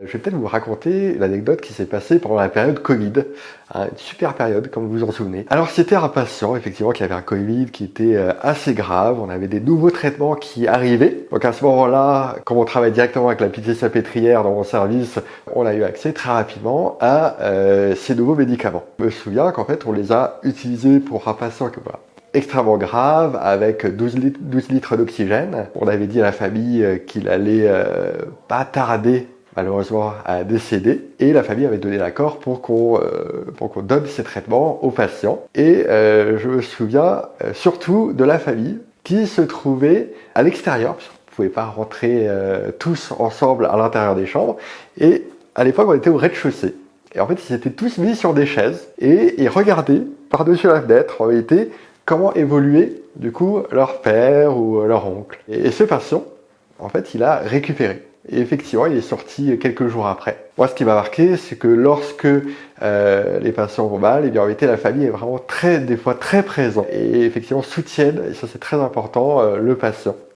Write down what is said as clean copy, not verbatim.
Je vais peut-être vous raconter l'anecdote qui s'est passée pendant la période Covid. Une super période, comme vous vous en souvenez. Alors c'était un patient, effectivement, qui avait un Covid qui était assez grave. On avait des nouveaux traitements qui arrivaient. Donc à ce moment-là, comme on travaille directement avec la Pitié-Salpêtrière dans mon service, on a eu accès très rapidement à ces nouveaux médicaments. Je me souviens qu'en fait, on les a utilisés pour un patient que voilà, extrêmement grave, avec 12 litres d'oxygène. On avait dit à la famille qu'il allait pas tarder malheureusement à décéder, et la famille avait donné l'accord pour qu'on donne ces traitements aux patients. Et je me souviens surtout de la famille qui se trouvait à l'extérieur, parce qu'on ne pouvait pas rentrer tous ensemble à l'intérieur des chambres, et à l'époque on était au rez-de-chaussée. Et en fait ils étaient tous mis sur des chaises, et ils regardaient par-dessus la fenêtre en réalité comment évoluait du coup leur père ou leur oncle. Et ce patient, en fait, il a récupéré. Et effectivement, il est sorti quelques jours après. Moi, ce qui m'a marqué, c'est que lorsque les patients vont mal, eh bien, en réalité, la famille est vraiment des fois très présente. Et effectivement, soutiennent, et ça c'est très important, le patient.